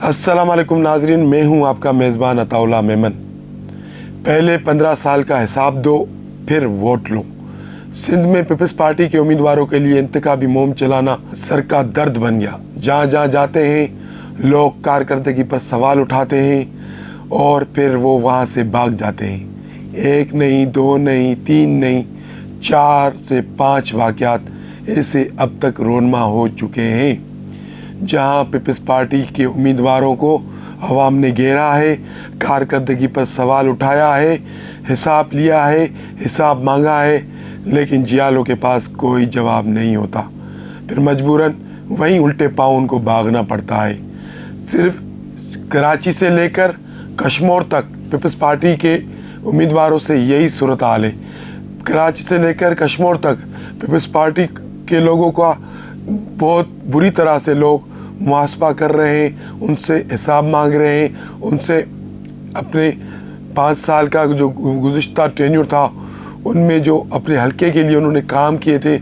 अस्सलाम वालेकुम नाजरीन, मैं हूं आपका मेज़बान अताउल्लाह मेमन। पहले 15 साल का हिसाब दो, फिर वोट लो। सिंध में पीपल्स पार्टी के उम्मीदवारों के लिए इंतखाबी मुहिम चलाना सर का दर्द बन गया। जहां जहां जाते हैं लोग कारकर्दगी पर सवाल उठाते हैं और फिर वो वहां से भाग जाते हैं। एक नहीं, दो नहीं, तीन नहीं, 4 से 5 वाक़यात ऐसे अब तक रोनमा हो चुके हैं जहां पीपल्स पार्टी के उम्मीदवारों को अवाम ने घेरा है, कारकर्दगी पर सवाल उठाया है, हिसाब लिया है, हिसाब मांगा है, लेकिन जियालों के पास कोई जवाब नहीं होता। फिर मजबूरन वहीं उल्टे पाँव उनको भागना पड़ता है। सिर्फ कराची से लेकर कश्मीर तक पीपल्स पार्टी के उम्मीदवारों से यही सूरत हाल है। कराची से लेकर कश्मीर तक पीपल्स पार्टी के लोगों का बहुत बुरी तरह से लोग मुहासबा कर रहे हैं, उनसे हिसाब मांग रहे हैं, उनसे अपने 5 साल का जो गुज़िश्ता टेन्योर था उनमें जो अपने हल्के के लिए उन्होंने काम किए थे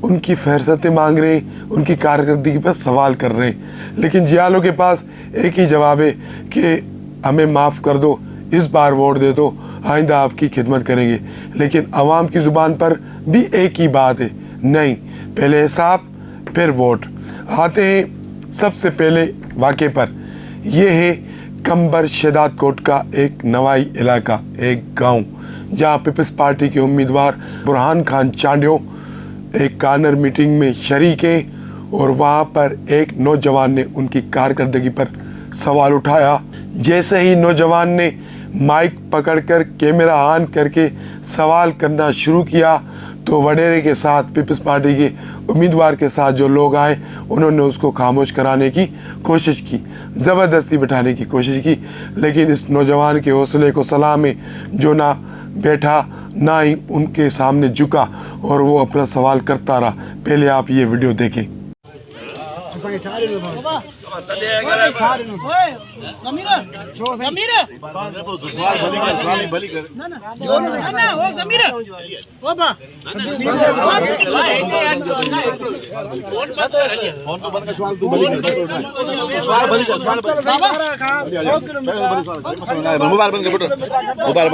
उनकी फहरिस्तें मांग रहे हैं, उनकी कारकर्दगी पर सवाल कर रहे हैं। लेकिन जियालों के पास एक ही जवाब है कि हमें माफ़ कर दो, इस बार वोट दे दो, आइंदा आपकी खिदमत करेंगे। लेकिन आवाम की ज़ुबान पर भी एक ही बात है, नहीं, पहले हिसाब फिर वोट। आते हैं सबसे पहले वाक़े पर। यह है कंबर शदाद कोट का एक नवाई इलाका, एक गांव, जहां पीपल्स पार्टी के उम्मीदवार बुरहान खान चांडियो एक कार्नर मीटिंग में शरीक हैं और वहां पर एक नौजवान ने उनकी कारकर्दगी पर सवाल उठाया। जैसे ही नौजवान ने माइक पकड़कर कैमरा ऑन करके सवाल करना शुरू किया तो वडेरे के साथ पीपल्स पार्टी के उम्मीदवार के साथ जो लोग आए उन्होंने उसको खामोश कराने की कोशिश की, ज़बरदस्ती बिठाने की कोशिश की। लेकिन इस नौजवान के हौसले को सलाम है जो ना बैठा ना ही उनके सामने झुका और वो अपना सवाल करता रहा। पहले आप ये वीडियो देखें। मोबाइल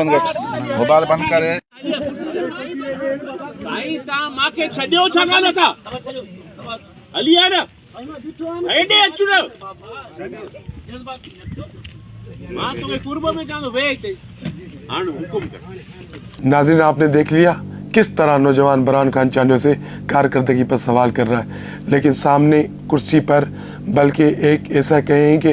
बंद करे। साईं तव्हां मूंखे छॾियो छा ॻाल्हि था हली आहे न हेॾे अचु न मां तोखे कुर्ब में चवां थो वेह हिते हाणे हुकुम कर। नाज़रीन, आपने देख लिया किस तरह नौजवान बुरहान खान चांडियो से कारकर्दगी पर सवाल कर रहा है। लेकिन सामने कुर्सी पर, बल्कि एक ऐसा कहें कि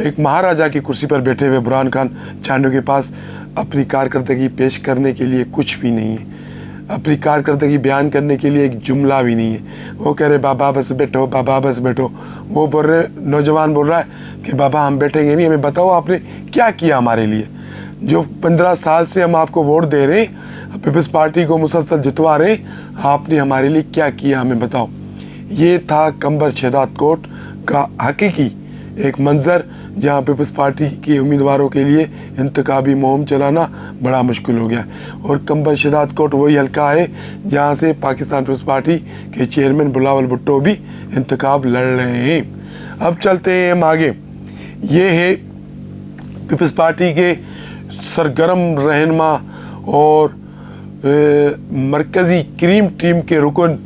एक महाराजा की कुर्सी पर बैठे हुए बुरहान खान चांडियो के पास अपनी कारकर्दगी पेश करने के लिए कुछ भी नहीं है, अपनी कारकर्दगी बयान करने के लिए एक जुमला भी नहीं है। वो कह रहे बाबा बस बैठो, बाबा बस बैठो। वो बोल रहे, नौजवान बोल रहा है कि बाबा हम बैठेंगे नहीं, हमें बताओ आपने क्या किया हमारे लिए। जो 15 साल से हम आपको वोट दे रहे हैं, पीपल्स पार्टी को मुसलसल जितवा रहे हैं, आपने हमारे लिए क्या किया हमें बताओ। ये था कंबर शदाद कोट का हकीकी एक मंज़र जहाँ पीपल्स पार्टी के उम्मीदवारों के लिए इंतखाबी मुहिम चलाना बड़ा मुश्किल हो गया। और कंबर शदाद कोट वही हल्का है जहाँ से पाकिस्तान पीपल्स पार्टी के चेयरमैन बिलावल भुट्टो भी इंतखाब लड़ रहे हैं। अब चलते हैं हम आगे। ये है पीपल्स पार्टी के सरगर्म रहनुमा और मरकज़ी क्रीम टीम के रुकन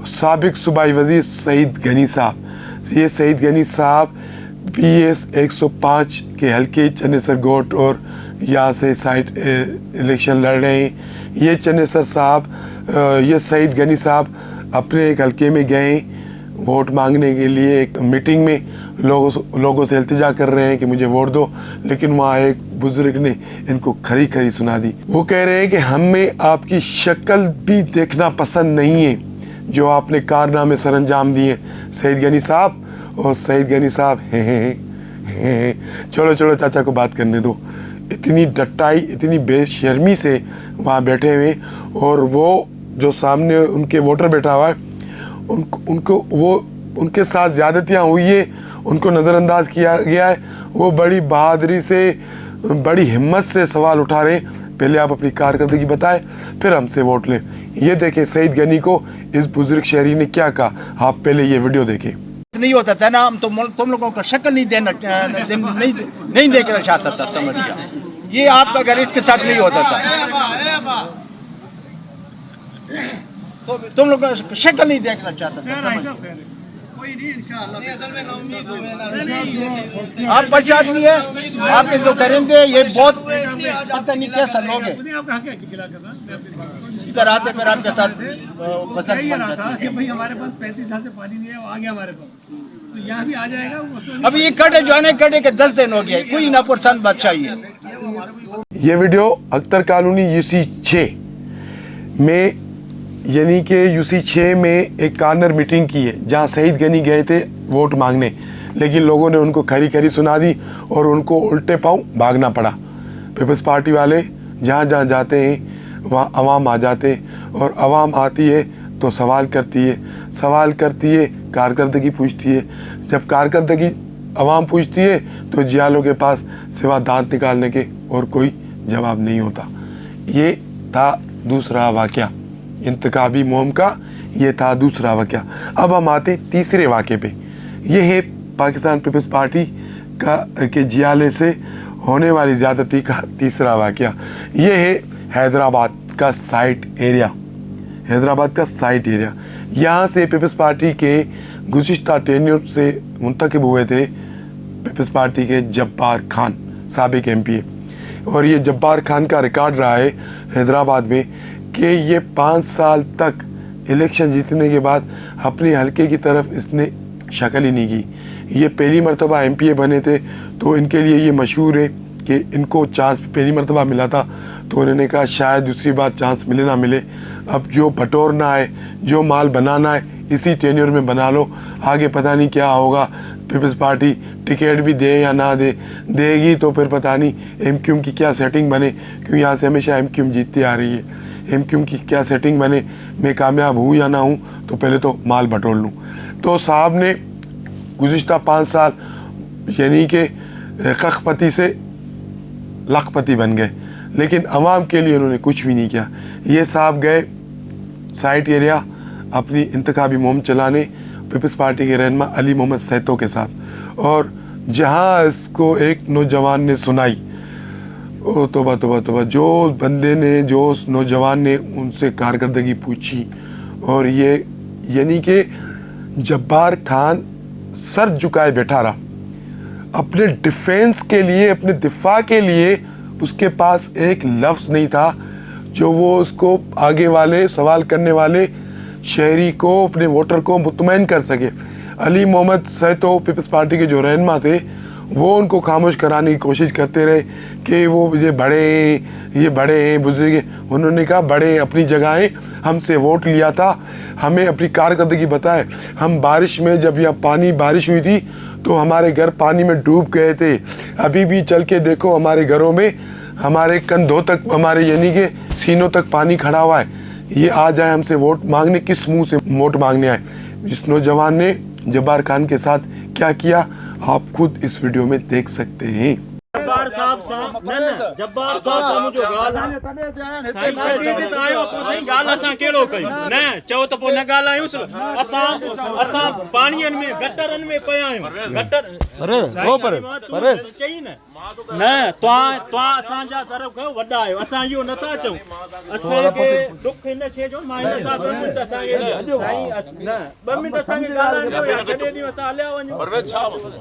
साबिक सूबाई वज़ीर सईद गनी साहब। ये सईद गनी साहब PS 105 के हल्के चन्नेसर गोट और यहाँ से साइड इलेक्शन लड़ रहे हैं। ये चन्नेसर साहब, ये सईद गनी साहब अपने एक हल्के में गए वोट मांगने के लिए। एक मीटिंग में लोगों से इल्तिजा कर रहे हैं कि मुझे वोट दो, लेकिन वहाँ एक बुजुर्ग ने इनको खरी खरी सुना दी। वो कह रहे हैं कि हमें आपकी शक्ल भी देखना पसंद नहीं है जो आपने कारनामे सर अंजाम दिए। सईद गनी साहब और सईद गनी साहब चलो चलो चाचा को बात करने दो। इतनी डटाई, इतनी बेशर्मी से वहाँ बैठे हुए और वो जो सामने उनके वोटर बैठा हुआ है उनको वो उनके साथ ज़्यादतियाँ हुई है, उनको नज़रअंदाज किया गया है। वो बड़ी बहादुरी से, बड़ी हिम्मत से सवाल उठा रहे हैं। पहले आप अपनी कारकर्दगी बताएं, फिर हमसे वोट लें। ये देखें सईद गनी को इस बुजुर्ग शहरी ने क्या कहा। आप पहले ये वीडियो देखें। नहीं होता था ना, हम तुम लोगों को शक्ल नहीं नहीं देखना चाहता था, समझ गया। ये आपका घर इसके साथ नहीं होता था, तो तुम लोग शक्ल नहीं देखना चाहता था। आप बच्चा आदमी है, आपके जो करेंगे ये बहुत पता नहीं कैसा लोग है। इधर आते फिर आपके साथ भाई हमारे पास 35 साल से पानी नहीं है, आ गया हमारे पास, तो यहाँ भी आ जाएगा। अभी ये कटे जो है ना, कटे के 10 दिन हो गया, कोई ना परेशान बादशाह है। ये वीडियो अख्तर कॉलोनी यूसी 6 में, यानी कि यूसी 6 में एक कॉर्नर मीटिंग की है जहां सईद गनी गए थे वोट मांगने, लेकिन लोगों ने उनको खरी खरी सुना दी और उनको उल्टे पांव भागना पड़ा। पीपल्स पार्टी वाले जहां जहां जाते हैं वहाँ अवाम आ जाते हैं, और अवाम आती है तो सवाल करती है, कारकर्दगी पूछती है। जब कारकर्दगी अवाम पूछती है तो जियालों के पास सिवा दांत निकालने के और कोई जवाब नहीं होता। ये था दूसरा वाक़या इंतखाबी मुहिम का, ये था दूसरा वाक़या। अब हम आते तीसरे वाक़े पे। ये है पाकिस्तान पीपल्स पार्टी के जियाले से होने वाली ज़्यादती का तीसरा वाक़या। ये है हैदराबाद का साइट एरिया। यहाँ से पीपल्स पार्टी के गुज़िश्ता टेन्योर से मुंतखब हुए थे पीपल्स पार्टी के जब्बार खान, साबिक MP, और ये जब्बार खान का रिकॉर्ड रहा है हैदराबाद में कि ये 5 साल तक इलेक्शन जीतने के बाद अपने हलके की तरफ इसने शक्ल ही नहीं की। ये पहली मरतबा MPA बने थे, तो इनके लिए ये मशहूर है कि इनको चांस पहली मरतबा मिला था, तो उन्होंने कहा शायद दूसरी बार चांस मिले ना मिले, अब जो बटोरना है, जो माल बनाना है इसी टेन्योर में बना लो, आगे पता नहीं क्या होगा। पीपल्स पार्टी टिकट भी दे या ना देगी तो फिर पता नहीं MQM की क्या सेटिंग बने, क्यों यहाँ से हमेशा MQM जीतती आ रही है। MQM की क्या सेटिंग बने, मैं कामयाब हूँ या ना हूँ, तो पहले तो माल बटोर लूँ। तो साहब ने गुज़िश्ता 5 साल यानी कि कखपति से लखपति बन गए, लेकिन अवाम के लिए उन्होंने कुछ भी नहीं किया। ये साहब गए साइट एरिया अपनी इंतखाबी मुहिम चलाने पीपल्स पार्टी के रहनुमा अली मोहम्मद सैतो के साथ, और जहाँ इसको एक नौजवान ने सुनाई, ओ तोबा तोबा तोबा, जो बंदे ने, जो उस नौजवान ने उनसे कारकर्दगी पूछी, और ये यानी कि जब्बार खान सर झुकाए बैठा रहा। अपने डिफेंस के लिए, अपने दिफा के लिए उसके पास एक लफ्ज़ नहीं था जो वो उसको आगे वाले सवाल करने वाले शहरी को, अपने वोटर को मुतमईन कर सके। अली मोहम्मद सैतो पीपल्स पार्टी के जो रहनुमा थे, वो उनको खामोश कराने की कोशिश करते रहे कि वो ये बड़े हैं बुजुर्ग हैं। उन्होंने कहा बड़े अपनी जगह हैं, हमसे वोट लिया था, हमें अपनी कारकर्दगी बताए। हम बारिश में, जब यहाँ बारिश हुई थी तो हमारे घर पानी में डूब गए थे। अभी भी चल के देखो हमारे घरों में, हमारे कंधों तक, हमारे यानी कि सीनों तक पानी खड़ा हुआ है। ये आ जाए हमसे वोट मांगने, किस मुंह से वोट मांगने आए। इस नौजवान ने जब्बार खान के साथ क्या किया आप खुद इस वीडियो में देख सकते हैं। जब्बार साहब मुझे गाल असां कहिड़ो कयूं न, चओ त पोइ न ॻाल्हायूंसि। असां पाणीअ में गटरनि में पिया आहियूं। गटर चई न तव्हां असांजा तरफ़ कयो वॾा आहियो, असां इहो नथा चऊं। असांखे दुख हिन शइ जो, मां हिन सां 2 मिंट असांखे न 2 मिंट असांखे ॻाल्हाइण ॾियो, असां हलिया वञूं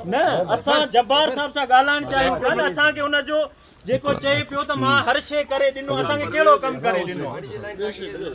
न। असां जब्बार साहब सां ॻाल्हाइण चाहियूं था न। असांखे हुनजो जेको चए पियो त मां हर शइ करे ॾिनो, असांखे कहिड़ो कमु करे ॾिनो आहे?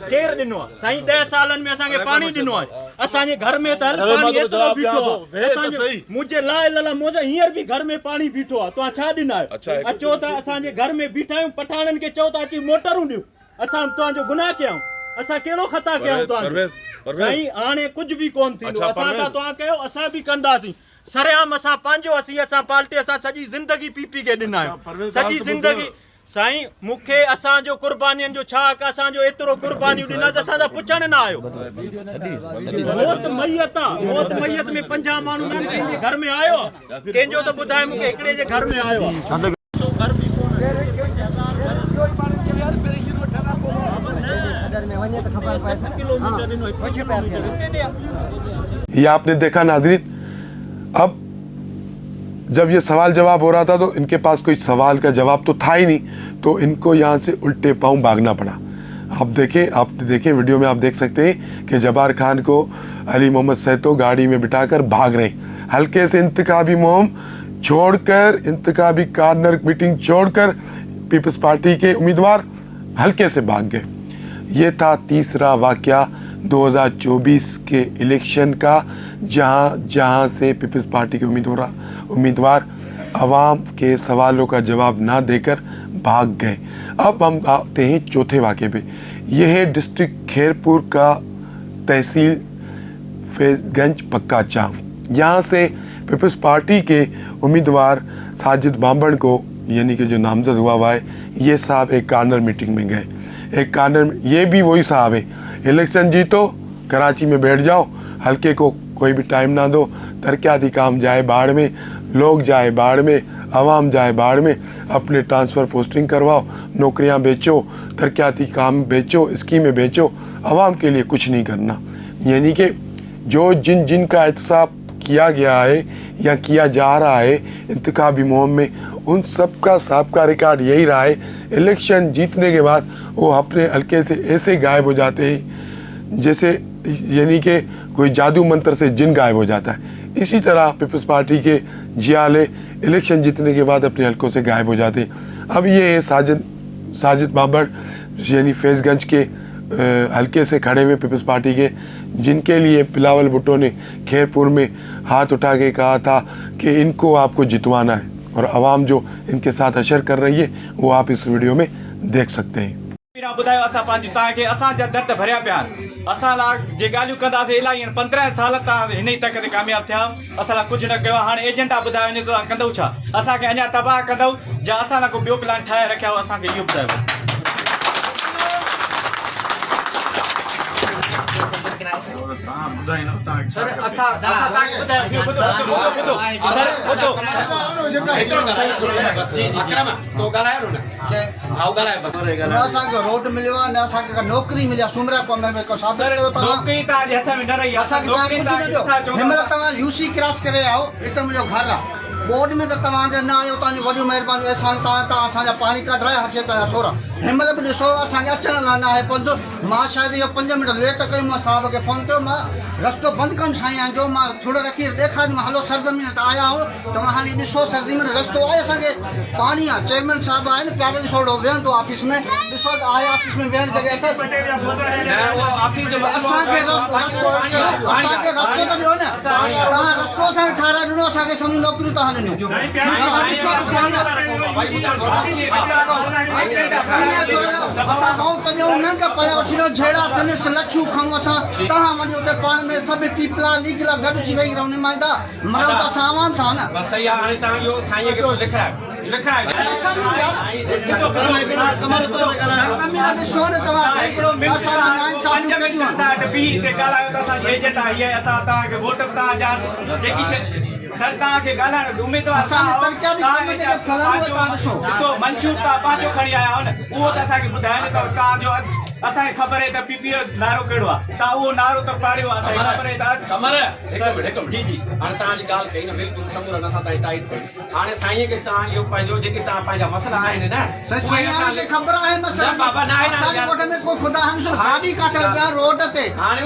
केरु ॾिनो आहे साईं? 10 सालनि में असांखे पाणी ॾिनो आहे। असांजे घर में त पाणी एतिरो बीठो आहे, असांजे मुंहिंजे लाइ लला मोजा हींअर बि घर में पाणी बीठो आहे। तव्हां छा ॾिना आहियो? अचो त असांजे घर में बीठा आहियूं, पठाणनि खे चओ त अची मोटरूं ॾियो। असां तव्हांजो गुनाह कयूं? असां कहिड़ो ख़ता कयूं तव्हांजो? साईं हाणे कुझु बि कोन थींदो। असां सां तव्हां कयो, असां बि कंदासीं। सरेआम असां पंहिंजो असीं, असां पार्टी, असां सॼी ज़िंदगी पीपी खे ॾिना आहियूं, सॼी ज़िंदगी। साईं मूंखे असांजो कुर्बानियुनि जो छा हक़? असांजो एतिरो कुर्बानियूं ॾिना, असांजा पुछण न आयो। मौत मैयत आहे, मौत मैयत में 50 माण्हू कंहिंजे घर में आयो आहे? कंहिंजो त ॿुधाए मूंखे, हिकिड़े जे घर में आयो आहे। ये आपने देखा नाज़रीन, अब जब ये सवाल जवाब हो रहा था तो इनके पास कोई सवाल का जवाब तो था ही नहीं, तो इनको यहाँ से उल्टे पाँव भागना पड़ा। आप देखें वीडियो में आप देख सकते हैं कि जब्बार खान को अली मोहम्मद सैतो गाड़ी में बिठाकर भाग रहे हैं। हल्के से इंतखाबी मुहिम छोड़कर, इंतखाबी कार्नर मीटिंग छोड़कर पीपल्स पार्टी के उम्मीदवार हल्के से भाग गए। ये था तीसरा वाक़या 2024 के इलेक्शन का, जहां से पीपल्स पार्टी के उम्मीदवार आवाम के सवालों का जवाब ना देकर भाग गए। अब हम आते हैं चौथे वाक़े पे। यह है डिस्ट्रिक्ट खैरपुर का तहसील फैज़गंज पक्का चांव। यहाँ से पीपल्स पार्टी के उम्मीदवार साजिद बांबड़ को, यानी कि जो नामजद हुआ है, ये साहब एक कार्नर मीटिंग में गए। एक कार्नर, ये भी वही साहब है, इलेक्शन जीतो कराची में बैठ जाओ, हल्के को कोई भी टाइम ना दो, तरक्याती काम जाए बाढ़ में, लोग जाए बाढ़ में, आवाम जाए बाढ़ में, अपने ट्रांसफ़र पोस्टिंग करवाओ, नौकरियां बेचो, तरक्याती काम बेचो, स्कीमें बेचो, आवाम के लिए कुछ नहीं करना। यानी कि जो जिन का एहतसाब किया गया है या किया जा रहा है इंतखाबी मुहिम में, उन सब का सबका रिकॉर्ड यही रहा है। इलेक्शन जीतने के बाद वो अपने हल्के से ऐसे गायब हो जाते हैं जैसे, यानी कि कोई जादू मंत्र से जिन गायब हो जाता है। इसी तरह पीपल्स पार्टी के जियाले इलेक्शन जीतने के बाद अपने हल्कों से गायब हो जाते हैं। अब ये है साजिद बाबर, यानी फैज़गंज के हल्के से खड़े हुए पीपल्स पार्टी के, जिनके लिए बिलावल भुट्टो ने खैरपुर में हाथ उठा के कहा था कि इनको आपको जितवाना है, और आवाम जो इनके साथ अशर कर रही है वो आप इस वीडियो में देख सकते हैं। ॿुधायो असां पंहिंजी तव्हांखे असांजा दर्द भरिया पिया आहिनि। असां लाइ जे ॻाल्हियूं कंदासीं इलाही आहिनि, 15 साल तव्हां हिन ई तक ते कामयाबु थिया, असां लाइ कुझु न कयो। हाणे एजेंडा ॿुधायो वञे तव्हां कंदव छा? असांखे अञा तबाह कंदव या असां लाइ को ॿियो प्लान ठाहे रखिया हो? असांखे इहो ॿुधायो। सर असां तव्हांखे ॿुधायो, ॿुधो अकरम तो ॻाल्हायो न, आओ ॻाल्हायो बस। असांखे रोड मिलियो आहे न, असांखे नौकिरी मिली आहे सुमरा कौम में को साबित कयो। नौकिरी तव्हांजे हथ में न रही, असांखे नौकिरी न ॾियो। हिनमहिल तव्हां यूसी क्रॉस करे आओ, हिते मुंहिंजो घर आहे। बोर्ड में तो तव्हांजे न आयो, तव्हांजी वॾियूं महिरबानी, असां तव्हां असांजा पाणी कढाए हर्षे तव्हां थोरा। हिनमहिल बि ॾिसो असांखे अचण लाइ न आहे पंधु। मां शायदि इहो 5 मिंट लेट कयो, मां साहिब खे फ़ोन कयो, मां रस्तो बंदि कनि साईं जो, मां थोरो रखी ॾेखारियो, मां हलो सरज़मीन त आया हो, तव्हां हाली ॾिसो सरज़मीन रस्तो आहे, असांखे पाणी आहे। चेयरमैन साहिब आहिनि, प्यारे ॾिसो वेहनि थो ऑफिस में, ॾिसो आहे ऑफिस में वेहण जॻह अथसि। असांखे रस्तो त ॾियो न, तव्हां रस्तो असांखे ठाराए ॾिनो, असांखे समुझ नौकिरियूं तव्हां ॾिनियूं। असां माण्हू कजो उन्हनि खे पिया वठी ॾियो, जहिड़ा तनिस लच्छू खऊं असां, तव्हां वञो उते पाण में सभु पीपला लीगला गॾिजी वेही रहो, निमाईंदा मनो त असां आवाम था न। बस सही आहे। हाणे तव्हां इहो साईं खे लिखायो ॾिसो न तव्हां एजेंट आहे, असां तव्हांखे वोट तव्हांजा जेकी शइ सर तव्हांखे ॻाल्हाइण उमेद ॾिसो मंशूर तव्हां पंहिंजो खणी आया आहियो न, उहो त असांखे ॿुधायो न। तव्हांजो असांखे ख़बर आहे त पीपी जो नारो कहिड़ो आहे, तव्हां उहो नारो त पाड़ियो आहे, असांखे ख़बर आहे। हिकु मिनट जी जी, हाणे तव्हांजी ॻाल्हि कई न बिल्कुलु समूरनि असां ताईं ताईद कई। हाणे साईं खे तव्हां इहो पंहिंजो जेके तव्हां पंहिंजा मसइला आहिनि न, ख़बर आहे बाबा न आहे में को ख़ुदा गाॾी काथे पिया रोड ते, हाणे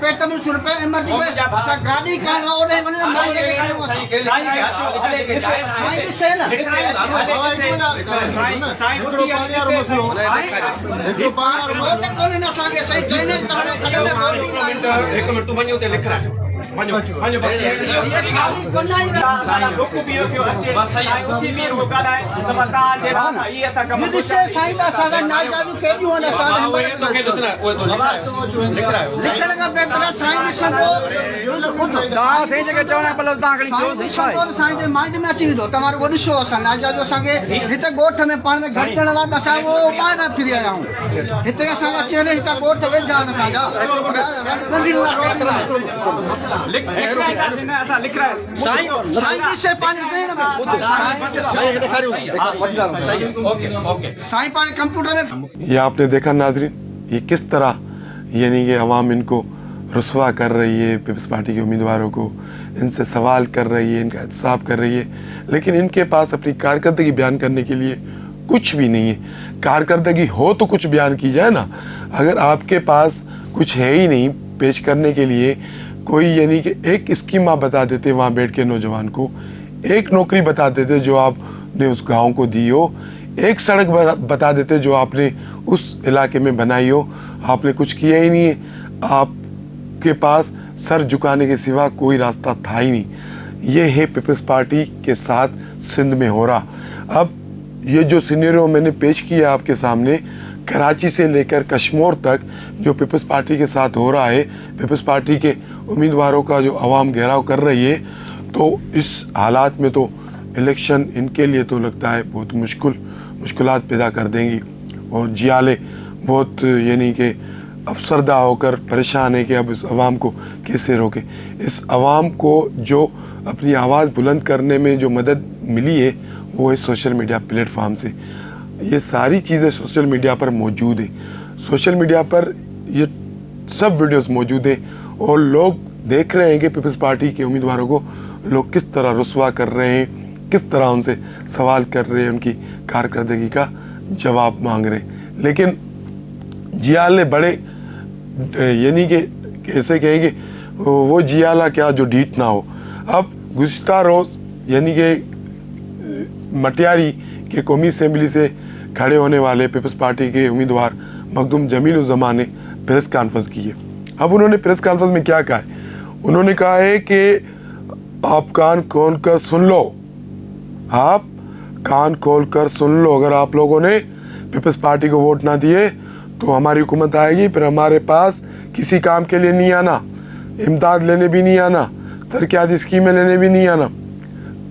पेट में सुर पे एमरजेंसी असां गाॾी करण ओॾे वञण हिकु मिंट तूं वञो उते लिखाए माइंड में अची वेंदो तव्हां रुगो ॾिसो। असां नाजाजो असांखे हिते ॻोठ में पाण में घटि थियण लाइ असां उहो उपाय न फिरी आया आहियूं। हिते असांखे अची वञे, हिते ॻोठ वेझा आहिनि असांजा। ये आपने देखा नाजरीन, ये किस तरह यानी कि अवाम इनको रुस्वा कर रही है पीपल्स पार्टी के उम्मीदवारों को, इनसे सवाल कर रही है, इनका एहतसाब कर रही है, लेकिन इनके पास अपनी कारकर्दगी बयान करने के लिए कुछ भी नहीं है। कारकर्दगी हो तो कुछ बयान की जाए ना। अगर आपके पास कुछ है ही नहीं पेश करने के लिए, कोई यानी कि एक स्कीम आप बता देते वहाँ बैठ के नौजवान को, एक नौकरी बता देते जो आपने उस गांव को दी हो, एक सड़क बता देते जो आपने उस इलाके में बनाई हो, आपने कुछ किया ही नहीं है। आपके पास सर झुकाने के सिवा कोई रास्ता था ही नहीं। ये है पीपल्स पार्टी के साथ सिंध में हो रहा। अब ये जो सिनेरियो मैंने पेश किया आपके सामने, कराची से लेकर कश्मीर तक जो पीपल्स पार्टी के साथ हो रहा है, पीपल्स पार्टी के उम्मीदवारों का जो आवाम घेराव कर रही है, तो इस हालात में तो इलेक्शन इनके लिए तो लगता है बहुत मुश्किलात पैदा कर देंगी। और जियाले बहुत यानी कि अफसरदा होकर परेशान है कि अब इस आवाम को कैसे रोके। इस आवाम को जो अपनी आवाज़ बुलंद करने में जो मदद मिली है वो है सोशल मीडिया प्लेटफॉर्म से। ये सारी चीज़ें सोशल मीडिया पर मौजूद है। सोशल मीडिया पर ये सब वीडियोस मौजूद हैं और लोग देख रहे हैं कि पीपल्स पार्टी के उम्मीदवारों को लोग किस तरह रुस्वा कर रहे हैं, किस तरह उनसे सवाल कर रहे हैं, उनकी कारकर्दगी का जवाब मांग रहे हैं। लेकिन जियाले बड़े यानी कि कैसे कहेंगे, वो जियाला क्या जो डीट ना हो। अब गुज़िश्ता रोज़ यानी कि मटियारी के कौमी असेंबली से खड़े होने वाले पीपल्स पार्टी के उम्मीदवार मखदूम जमील-उज़-ज़मान ने प्रेस कॉन्फ्रेंस की है। अब उन्होंने प्रेस कॉन्फ्रेंस में क्या कहा है? उन्होंने कहा है कि आप कान खोल कर सुन लो, आप कान खोल कर सुन लो। अगर आप लोगों ने पीपल्स पार्टी को वोट ना दिए तो हमारी हुकूमत आएगी, फिर हमारे पास किसी काम के लिए नहीं आना, इमदाद लेने भी नहीं आना, तरक्याती स्कीमें लेने भी नहीं आना।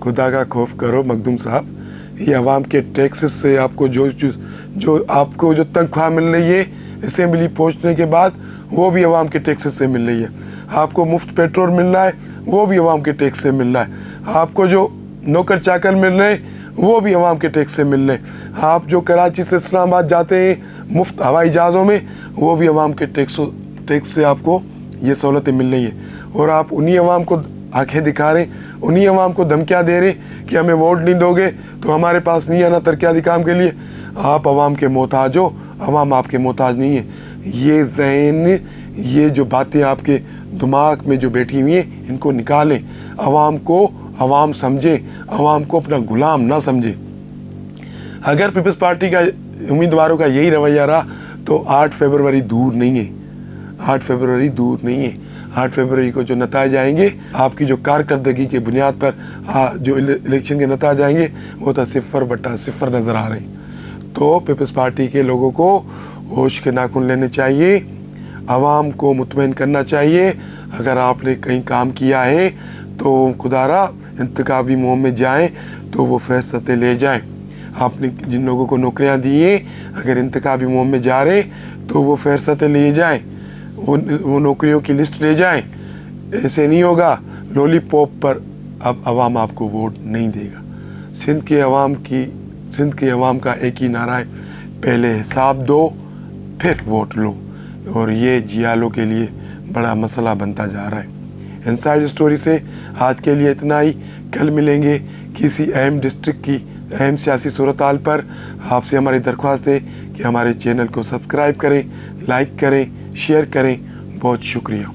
खुदा का खौफ करो मखदूम साहब, ये अवाम के टैक्सेस से आपको जो आपको जो तनख्वाह मिल रही है असेंबली पहुंचने के बाद, वो भी अवाम के टैक्सेस से मिल रही है। आपको मुफ्त पेट्रोल मिल रहा है, वो भी अवाम के टैक्स से मिल रहा है। आपको जो नौकर चाकर मिल रहे हैं वो भी अवाम के टैक्स से मिल रहे हैं। आप जो कराची से इस्लामाबाद जाते हैं मुफ्त हवाई जहाज़ों में, वो भी अवाम के टैक्स से आपको ये सहूलतें मिल रही हैं। और आप उन्हीं अवाम को आंखें दिखा रहे, उन्हीं अवाम को धमकियाँ दे रहे कि हमें वोट नहीं दोगे तो हमारे पास नहीं आना तरक्याती काम के लिए। आप अवाम के मोहताज हो, अवाम आपके मोहताज नहीं है। ये जहन, ये जो बातें आपके दिमाग में जो बैठी हुई हैं, इनको निकालें। अवाम को अवाम समझे, अवाम को अपना गुलाम ना समझे। अगर पीपल्स पार्टी का उम्मीदवारों का यही रवैया रहा तो 8 फरवरी दूर नहीं है, 8 फरवरी दूर नहीं है। 8 फरवरी को जो नताइज आएंगे आपकी जो कारकर्दगी के बुनियाद पर जो इलेक्शन के नताइज आएंगे वो तो 0/0 नज़र आ रहे हैं। तो पीपल्स पार्टी के लोगों को होश के नाखून लेने चाहिए, आवाम को मुतमईन करना चाहिए। अगर आपने कहीं काम किया है तो खुदारा इंतखाबी मुहिम में जाएँ तो वो फैसले ले जाएँ। आपने जिन लोगों को नौकरियां दी हैं, अगर इंतखाबी मुहिम में जा रहे तो वो फैसले ले जाएँ, वो नौकरियों की लिस्ट ले जाएं। ऐसे नहीं होगा लॉलीपॉप पर अब आवाम आपको वोट नहीं देगा। सिंध के अवाम का एक ही नारा है, पहले हिसाब दो फिर वोट लो। और ये जियालों के लिए बड़ा मसला बनता जा रहा है। इनसाइड स्टोरी से आज के लिए इतना ही। कल मिलेंगे किसी अहम डिस्ट्रिक्ट की अहम सियासी सूरत-हाल पर। आपसे हमारी दरख्वास्त है कि हमारे चैनल को सब्सक्राइब करें, लाइक करें, शेयर करें। बहुत शुक्रिया।